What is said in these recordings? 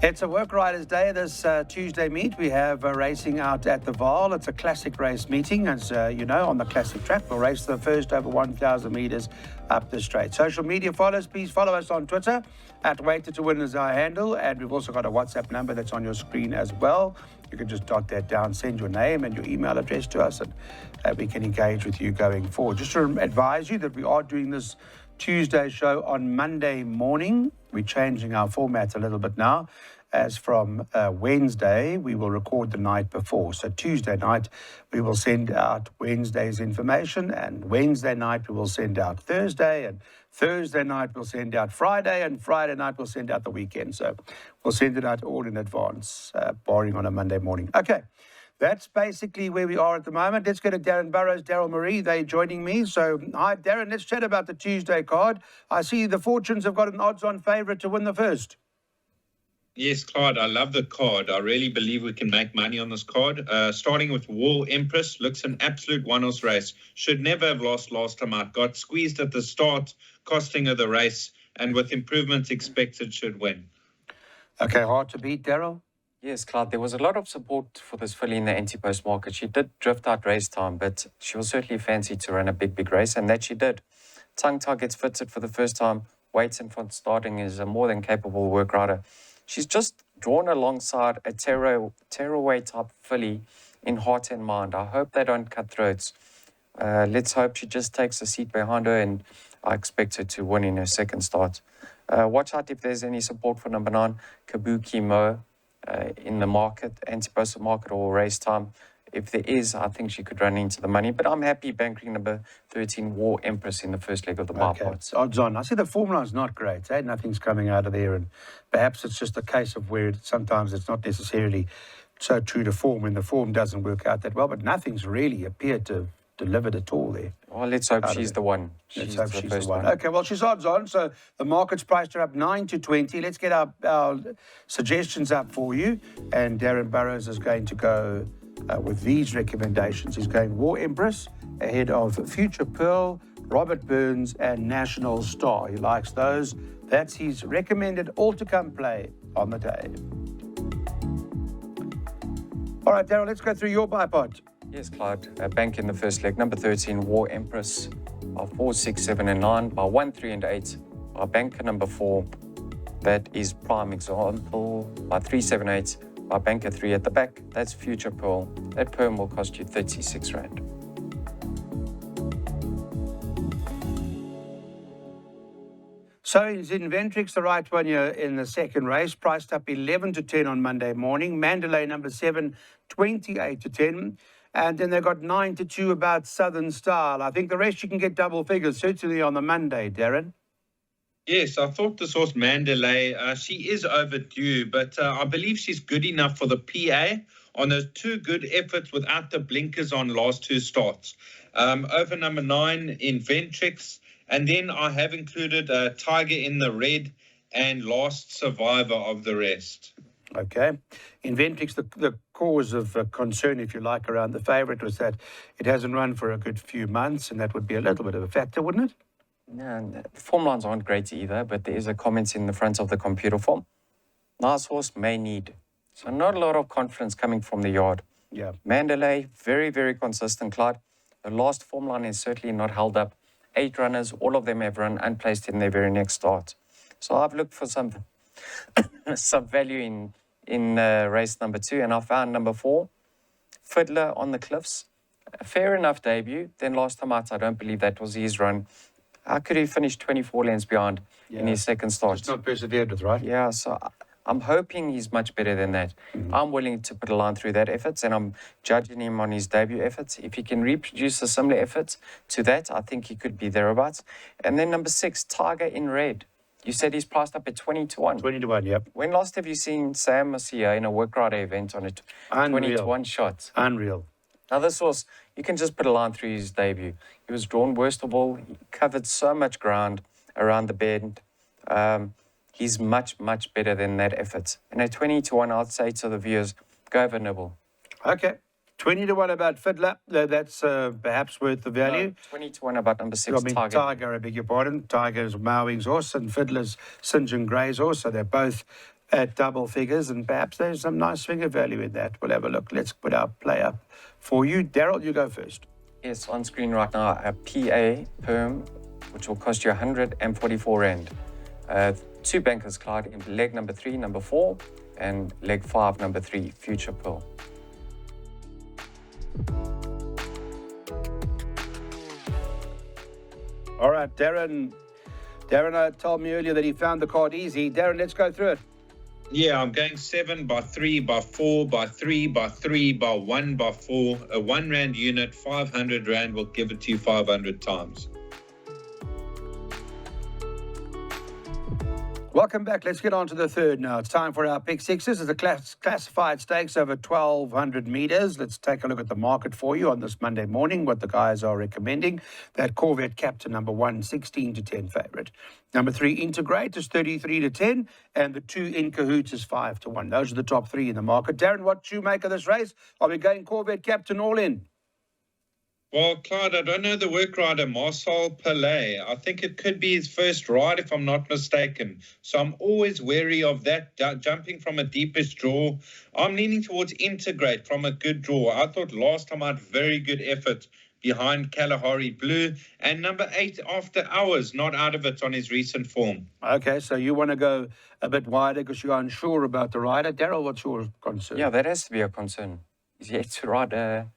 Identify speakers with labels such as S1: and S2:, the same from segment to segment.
S1: It's a Work Riders Day. This Tuesday meet, we have racing out at the Vaal. It's a classic race meeting, as you know, on the classic track. We'll race the first over 1,000 metres up the straight. Social media follows, please follow us on Twitter. Waited to Win is our handle. And we've also got a WhatsApp number that's on your screen as well. You can just jot that down, send your name and your email address to us, and we can engage with you going forward. Just to advise you that we are doing this Tuesday show on Monday morning. We're changing our format a little bit now. As from Wednesday, we will record the night before. So Tuesday night, we will send out Wednesday's information, and Wednesday night, we will send out Thursday, and Thursday night, we'll send out Friday, and Friday night, we'll send out the weekend. So we'll send it out all in advance, barring on a Monday morning. Okay. That's basically where we are at the moment. Let's go to Darren Burrows, Daryl Marie. They're joining me. So, hi, Darren. Let's chat about the Tuesday card. I see the Fortunes have got an odds-on favourite to win the first.
S2: Yes, Claude, I love the card. I really believe we can make money on this card. Starting with Vaal Empress, looks an absolute one-horse race. Should never have lost last time out. Got squeezed at the start, costing her the race, and with improvements expected, should win.
S1: Okay, hard to beat, Daryl?
S3: Yes, Claude, there was a lot of support for this filly in the anti-post market. She did drift out race time, but she was certainly fancied to run a big race, and that she did. Tongue Tie gets fitted for the first time. Waits in front starting is a more than capable work rider. She's just drawn alongside a tearaway type filly in heart and mind. I hope they don't cut throats. Let's hope she just takes a seat behind her, and I expect her to win in her second start. Watch out if there's any support for number 9, Kabuki Mo. In the market, anti-postal market or race time. If there is, I think she could run into the money. But I'm happy banking number 13, Vaal Empress, in the first leg of the bipods.
S1: Odds on. I see the form line's not great. Nothing's coming out of there. And perhaps it's just a case of where sometimes it's not necessarily so true to form when the form doesn't work out that well. But nothing's really appeared to have delivered at all there.
S3: Well, let's hope she's the one.
S1: Let's hope she's the one. Okay, well, she's odds on. So the market's priced her up 9 to 20. Let's get our suggestions up for you. And Darren Burrows is going to go with these recommendations. He's going Vaal Empress ahead of Future Pearl, Robert Burns, and National Star. He likes those. That's his recommended all-to-come play on the day. All right, Darren, let's go through your bipod.
S3: Yes, Clyde. Bank in the first leg. Number 13, Vaal Empress, by 4, 6, 7, and 9. By 1, 3, and 8. By banker number 4. That is prime example. By 3, 7, 8. By banker 3 at the back. That's Future Pearl. That perm will cost you 36 Rand.
S1: So is Inventrix the right one here in the second race? Priced up 11 to 10 on Monday morning. Mandalay number 7, 28 to 10. And then they've got 9 to 2 about Southern Style. I think the rest you can get double figures, certainly on the Monday, Darren.
S2: Yes, I thought this horse Mandalay, she is overdue, but I believe she's good enough for the PA on those 2 good efforts without the blinkers on last 2 starts. Over number 9, Inventrix. And then I have included Tiger in the red and Last Survivor of the rest.
S1: Okay. Inventrix, the cause of concern, if you like, around the favourite was that it hasn't run for a good few months, and that would be a little bit of a factor, wouldn't it?
S3: No, the form lines aren't great either, but there is a comment in the front of the computer form. Nice horse, may need. So not a lot of confidence coming from the yard.
S1: Yeah.
S3: Mandalay, very consistent, Clyde. The last form line is certainly not held up. 8 runners, all of them have run unplaced in their very next start. So I've looked for some value in race number 2, and I found number 4, Fiddler on the Cliffs. A fair enough debut. Then last time out, I don't believe that was his run. How could he finish 24 lengths behind in his second start?
S1: Just not persevered with, right?
S3: Yeah, so I'm hoping he's much better than that. I'm willing to put a line through that efforts, and I'm judging him on his debut efforts. If he can reproduce a similar effort to that, I think he could be thereabouts. And then number 6, Tiger in red. You said he's priced up at 20 to 1.
S1: 20 to 1, yep.
S3: When last have you seen Sam Masia in a work rider event on a 20 to 1 shot?
S1: Unreal.
S3: Now this horse, you can just put a line through his debut. He was drawn worst of all. He covered so much ground around the bend. He's much better than that effort. And at 20 to 1, I'd say to the viewers, go over nibble.
S1: Okay. 20 to 1 about Fiddler. That's perhaps worth the value.
S3: No, 20 to 1 about number 6, Tiger.
S1: Tiger, I beg your pardon. Tiger's Mowing's horse and Fiddler's St. John Gray's horse. So they're both at double figures, and perhaps there's some nice figure value in that. We'll have a look. Let's put our play up for you. Daryl, you go first.
S3: Yes, on screen right now, a PA perm, which will cost you 144 Rand. Two bankers, Clyde, in leg number 3, number 4, and leg 5, number 3, Future Pearl.
S1: All right, Darren told me earlier that he found the card easy. Darren, let's go through it.
S2: Yeah, I'm going 7 by 3 by 4 by 3 by 3 by 1 by 4. A 1 Rand unit, 500 Rand will give it to you 500 times.
S1: Welcome back. Let's get on to the third now. It's time for our pick sixes. It's a classified stakes over 1,200 meters. Let's take a look at the market for you on this Monday morning, what the guys are recommending. That Corvette Captain, number 1, 16 to 10 favourite. Number 3, Integrate is 33 to 10. And the 2, In Cahoots is 5 to 1. Those are the top 3 in the market. Darren, what do you make of this race? Are we going Corvette Captain all in?
S2: Well, Clyde, I don't know the work rider, Marcel Pelé. I think it could be his first ride, if I'm not mistaken. So I'm always wary of that, jumping from a deepest draw. I'm leaning towards Integrate from a good draw. I thought last time I had very good effort behind Kalahari Blue. And number 8, After Hours, not out of it on his recent form.
S1: Okay, so you want to go a bit wider because you're unsure about the rider. Daryl, what's your concern?
S3: Yeah, that has to be a concern. He's yet to ride a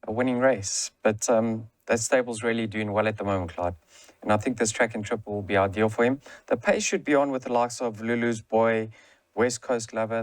S3: winning race. But that stable's really doing well at the moment, Clyde. And I think this track and trip will be ideal for him. The pace should be on with the likes of Lulu's Boy, West Coast Lover.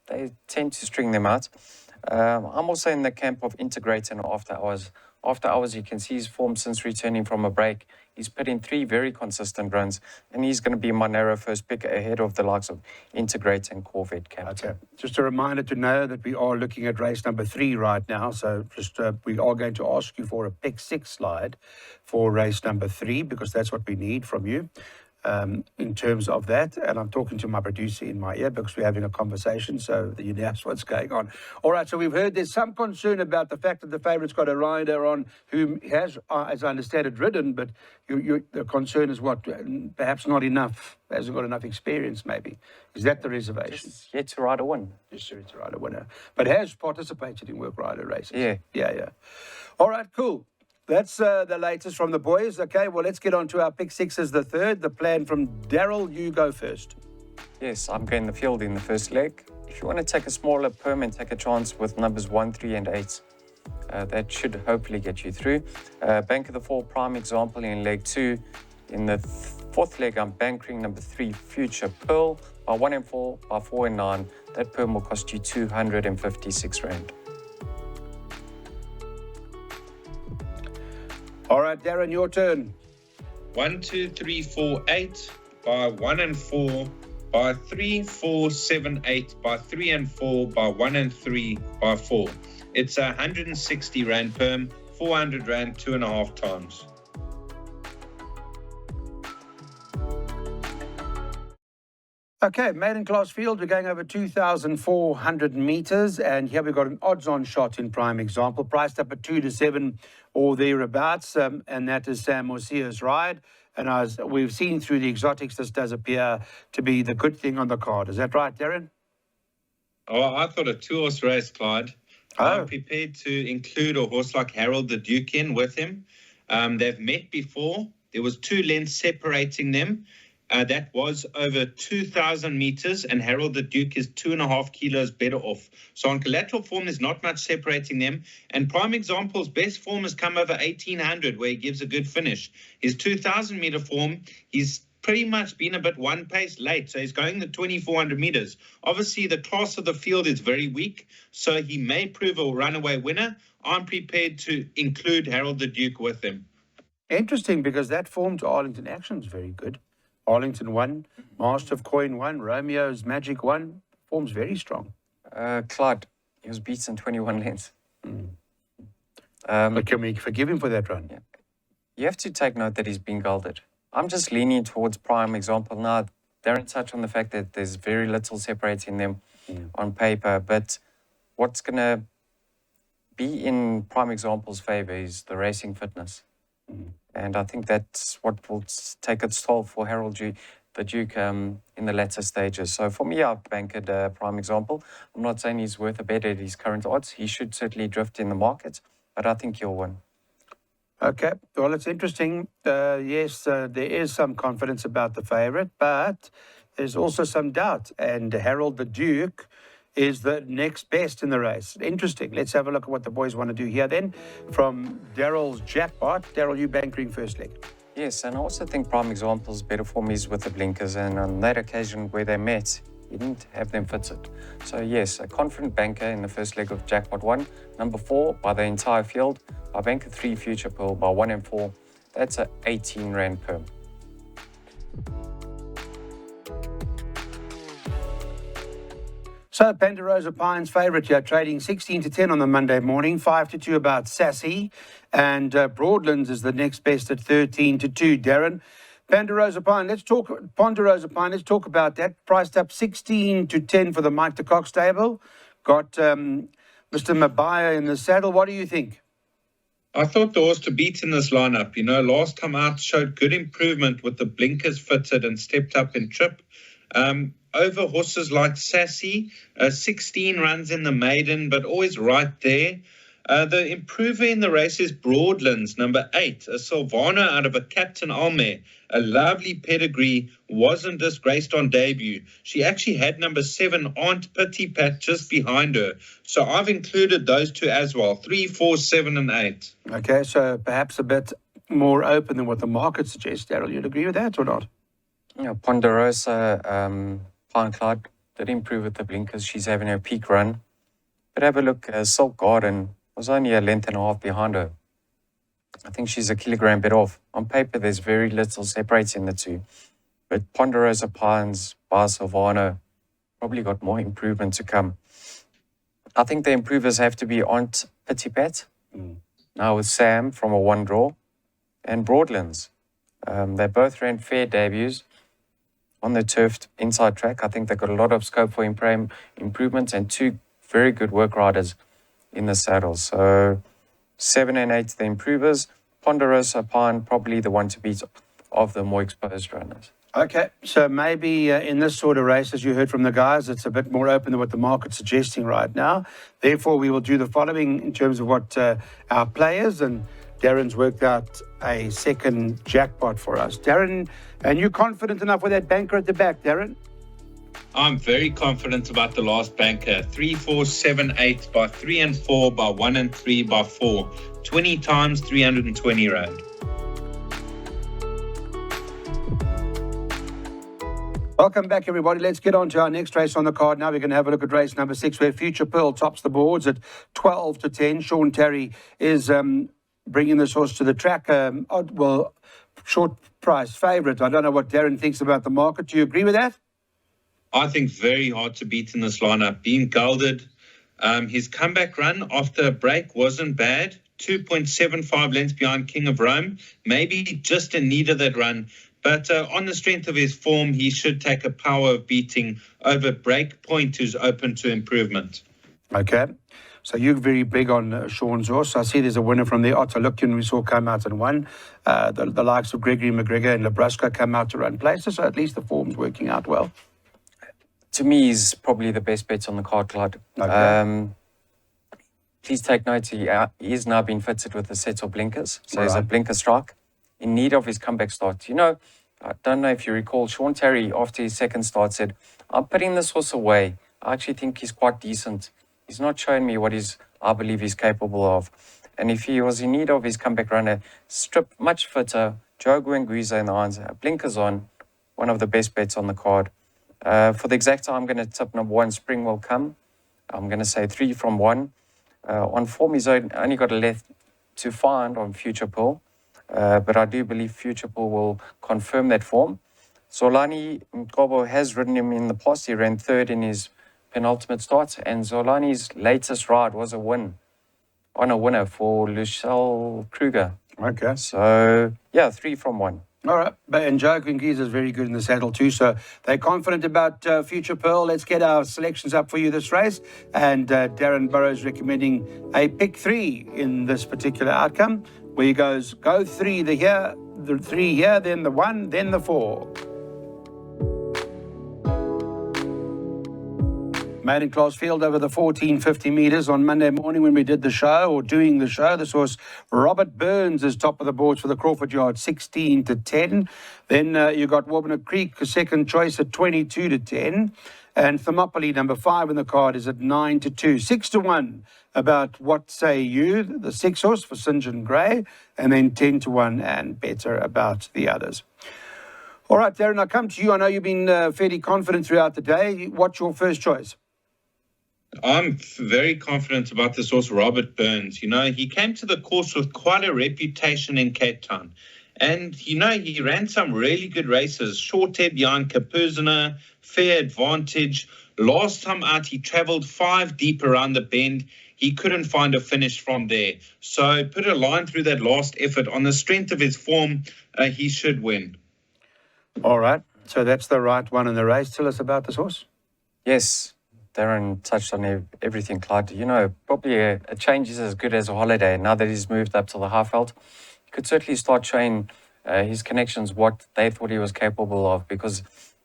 S3: They tend to string them out. I'm also in the camp of Integrate and After Hours. After Hours, you can see his form since returning from a break. He's put in 3 very consistent runs, and he's going to be my narrow first pick ahead of the likes of Integrate and Corvette Captain.
S1: Okay. Just a reminder to know that we are looking at race number 3 right now. So just we are going to ask you for a pick 6 slide for race number 3 because that's what we need from you. In terms of that, and I'm talking to my producer in my ear because we're having a conversation, so that you know what's going on. All right, so we've heard there's some concern about the fact that the favourite's got a rider on who has, as I understand it, ridden, but the concern is what? Perhaps not enough, hasn't got enough experience, maybe. Is that the reservation?
S3: Just yet to ride a win.
S1: Just yet to ride a winner. But has participated in work rider races.
S3: Yeah.
S1: Yeah. All right, cool. That's the latest from the boys. Okay, well, let's get on to our pick sixes, the third. The plan from Daryl, you go first.
S3: Yes, I'm going the field in the first leg. If you want to take a smaller perm and take a chance with numbers 1, 3, and 8, that should hopefully get you through. Bank of the 4, prime example in leg 2. In the fourth leg, I'm bankering number 3, Future Pearl. By 1 and 4, by 4 and 9, that perm will cost you 256 Rand.
S1: All right, Darren, your turn.
S2: 1, 2, 3, 4, 8 by 1 and 4 by 3, 4, 7, 8 by 3 and 4 by 1 and 3 by 4. It's 160 Rand perm, 400 Rand 2.5 times.
S1: Okay, maiden class field, we're going over 2,400 metres, and here we've got an odds-on shot in prime example, priced up at 2 to 7 or thereabouts, and that is Sam Morsia's ride. And as we've seen through the exotics, this does appear to be the good thing on the card. Is that right, Darren?
S2: Oh, I thought a 2-horse race, Clyde. I'm prepared to include a horse like Harold the Duke in with him. They've met before. There was 2 lengths separating them. That was over 2,000 meters, and Harold the Duke is 2.5 kilos better off. So on collateral form, there's not much separating them. And prime example's best form has come over 1,800, where he gives a good finish. His 2,000 meter form, he's pretty much been a bit one pace late, so he's going the 2,400 meters. Obviously, the class of the field is very weak, so he may prove a runaway winner. I'm prepared to include Harold the Duke with him.
S1: Interesting, because that form to Arlington Action is very good. Arlington 1, Master of Coin 1, Romeo's Magic 1. Form's very strong.
S3: Clyde, he was beaten 21 lengths.
S1: But can we forgive him for that run?
S3: Yeah. You have to take note that he's been gelded. I'm just leaning towards prime example now. Darren touched on the fact that there's very little separating them on paper, but what's going to be in prime example's favour is the racing fitness. And I think that's what will take its toll for Harold the Duke in the latter stages. So for me, I've banked a prime example. I'm not saying he's worth a bet at his current odds. He should certainly drift in the market, but I think he'll win.
S1: Okay, well, it's interesting. Yes, there is some confidence about the favourite, but there's also some doubt. And Harold the Duke is the next best in the race. Interesting. Let's have a look at what the boys want to do here then. From Daryl's jackpot. Daryl, you bankering first leg.
S3: Yes, and I also think prime examples better for me is with the blinkers. And on that occasion where they met, he didn't have them fitted. So yes, a confident banker in the first leg of jackpot 1. Number 4 by the entire field. By banker 3 Future Pearl by 1 and 4. That's a 18 Rand per.
S1: So Ponderosa Pine's favourite here, trading 16-10 on the Monday morning, 5-2 about Sassy, and Broadlands is the next best at 13-2. Darren, Ponderosa Pine, let's talk about that. Priced up 16-10 for the Mike de Kock stable. Got Mr. Mabaya in the saddle. What do you think?
S2: I thought the horse to beat in this lineup. Last time out showed good improvement with the blinkers fitted and stepped up in trip. Over horses like Sassy, 16 runs in the maiden, but always right there. The improver in the race is Broadlands, number 8, a Silvana out of a Captain Alme, a lovely pedigree, wasn't disgraced on debut. She actually had number 7, Aunt Pity Pat, just behind her. So I've included those two as well, 3, 4, 7 and 8.
S1: Okay, so perhaps a bit more open than what the market suggests. Daryl, you'd agree with that or not?
S3: Yeah, Ponderosa, Pine Clyde did improve with the blinkers. She's having her peak run. But have a look, Silk Garden was only a length and a half behind her. I think she's a kilogram bit off. On paper, there's very little separating the two. But Ponderosa Pines by Silvano probably got more improvement to come. I think the improvers have to be Aunt Pity Pat. Now with Sam from a 1 draw and Broadlands. They both ran fair debuts on the turfed inside track. I think they've got a lot of scope for improvement and 2 very good work riders in the saddle. So 7 and 8, the improvers. Ponderosa Pine, probably the one to beat of the more exposed runners.
S1: Okay, so maybe in this sort of race, as you heard from the guys, it's a bit more open than what the market's suggesting right now. Therefore, we will do the following in terms of what our players, and Darren's worked out a second jackpot for us. Darren, and you confident enough with that banker at the back, Darren?
S2: I'm very confident about the last banker. 3, 4, 7, 8 by 3 and 4 by 1 and 3 by 4. 20 times 320 Rand.
S1: Welcome back, everybody. Let's get on to our next race on the card. Now we're going to have a look at race number 6, where Future Pearl tops the boards at 12-10. Sean Terry is bringing this horse to the track. Short price favourite. I don't know what Darren thinks about the market. Do you agree with that?
S2: I think very hard to beat in this lineup. Being gelded, his comeback run after a break wasn't bad. 2.75 lengths behind King of Rome. Maybe just in need of that run. But on the strength of his form, he should take a power of beating over Breakpoint, who's open to improvement.
S1: Okay. So you're very big on Sean's horse. I see there's a winner from the Ottalukian we saw come out and won. The likes of Gregory McGregor and Labrusca come out to run places. So at least the form's working out well.
S3: To me, he's probably the best bet on the card, Clyde.
S1: Okay.
S3: Please take note, he is now being fitted with a set of blinkers. So he's a
S1: Right.
S3: blinker strike in need of his comeback start. I don't know if you recall, Sean Terry, after his second start, said, I'm putting this horse away. I actually think he's quite decent. He's not showing me what I believe he's capable of. And if he was in need of his comeback runner, stripped much fitter, Joe Guanguiza in the irons, blinkers on, one of the best bets on the card. For the exact time, I'm going to tip number 1, Spring Will Come. I'm going to say 3 from 1. On form, he's only got a left to find on Future Pearl. But I do believe Future Pearl will confirm that form. Zolani Mkobo has ridden him in the past. He ran 3rd in his penultimate start. And Zolani's latest ride was a winner for Luciel Kruger.
S1: Okay.
S3: So, 3 from 1.
S1: All right. And Joe Guanguiza is very good in the saddle too. So they're confident about Future Pearl. Let's get our selections up for you this race. And Darren Burrows recommending a pick 3 in this particular outcome, where he goes, go 3 the 3 here, then the 1, then the 4. Maiden class field over the 1450 metres on Monday morning when we did the show, or doing the show. This was Robert Burns is top of the boards for the Crawford Yard, 16 to 10. Then you got Wabana Creek, a second choice at 22 to 10. And Thermopylae, number 5 in the card, is at 9 to 2. 6 to 1 about What Say You, the 6 horse for St. John Grey. And then 10 to 1 and better about the others. All right, Darren, I come to you. I know you've been fairly confident throughout the day. What's your first choice?
S2: I'm very confident about this horse, Robert Burns. You know, he came to the course with quite a reputation in Cape Town. And, you know, he ran some really good races. Short head behind Kapuzina, Fair Advantage. Last time out, he travelled 5 deep around the bend. He couldn't find a finish from there. So put a line through that last effort. On the strength of his form, he should win.
S1: All right. So that's the right one in the race. Tell us about this horse.
S3: Yes, Darren touched on everything, Clyde. You know, probably a change is as good as a holiday. Now that he's moved up to the Highveld, he could certainly start showing his connections what they thought he was capable of, because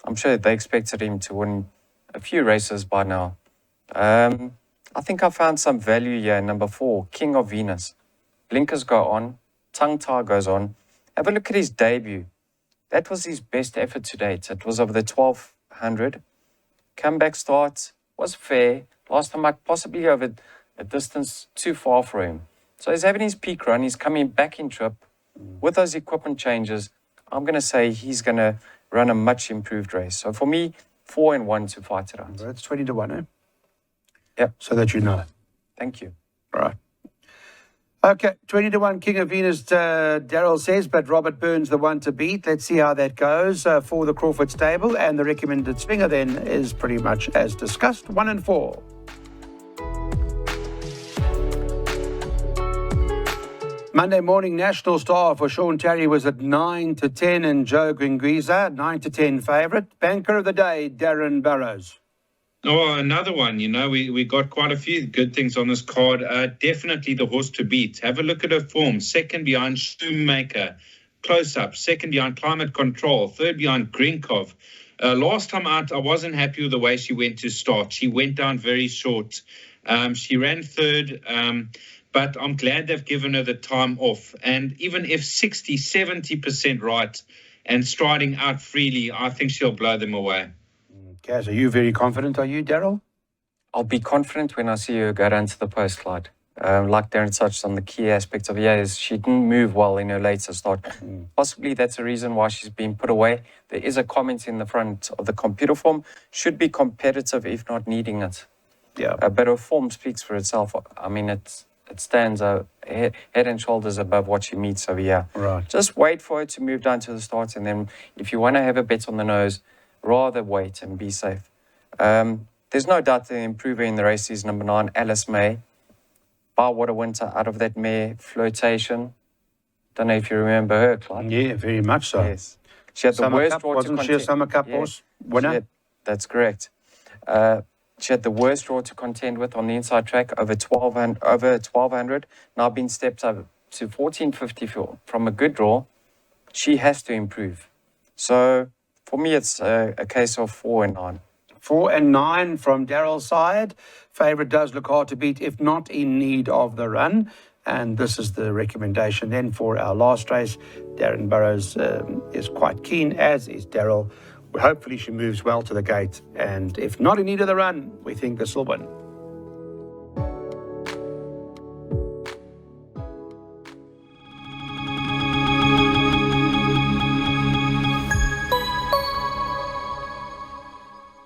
S3: I'm sure they expected him to win a few races by now. I think I found some value here in number 4, King of Venus. Blinkers go on, tongue tie goes on. Have a look at his debut. That was his best effort to date. It was over the 1200. Comeback start was fair. Last time out, possibly over a distance too far for him. So he's having his peak run. He's coming back in trip. With those equipment changes, I'm going to say he's going to run a much improved race. So for me, 4 and 1 to fight it out.
S1: That's 20 to 1, eh?
S3: Yep.
S1: So that you know.
S3: Thank you.
S1: All right. Okay, 20 to 1, King of Venus, Daryl says, but Robert Burns the one to beat. Let's see how that goes for the Crawford stable. And the recommended swinger then is pretty much as discussed, 1 and 4. Monday morning national star for Sean Terry was at 9 to 10, and Joe Gringuiza, 9 to 10 favourite. Banker of the day, Darren Burrows.
S2: Oh, another one. You know, we got quite a few good things on this card. Definitely the horse to beat. Have a look at her form. Second behind Shoemaker. Close up. Second behind Climate Control. Third behind Grinkov. Last time out, I wasn't happy with the way she went to start. She went down very short. She ran third, but I'm glad they've given her the time off. And even if 60, 70% right and striding out freely, I think she'll blow them away.
S1: Kaz, are you very confident, are you, Daryl?
S3: I'll be confident when I see her go down to the post, Clyde. Like Darren touched on, the key aspect of it is she didn't move well in her later start. Possibly that's the reason why she's been put away. There is a comment in the front of the computer form. Should be competitive, if not needing it.
S1: Yeah.
S3: But her form speaks for itself. I mean, it stands head and shoulders above what she meets over here.
S1: Right.
S3: Just wait for her to move down to the start, and then if you want to have a bet on the nose, rather wait and be safe. There's no doubt the improver in the race is number 9, Alice May. Water Winter out of that mare, Flirtation. Don't know if you remember her, Clyde.
S1: Yeah, very much so.
S3: Yes. She had the
S1: Summer
S3: worst
S1: Cup,
S3: draw to
S1: wasn't
S3: contend.
S1: she a Summer Cup horse winner?
S3: That's correct. She had the worst draw to contend with on the inside track, over 1200. Now been stepped up to 1450 from a good draw. She has to improve. So for me, it's a case of 4 and 9.
S1: 4 and 9 from Daryl's side. Favourite does look hard to beat, if not in need of the run. And this is the recommendation then for our last race. Darren Burrows is quite keen, as is Daryl. Hopefully she moves well to the gate. And if not in need of the run, we think this will win.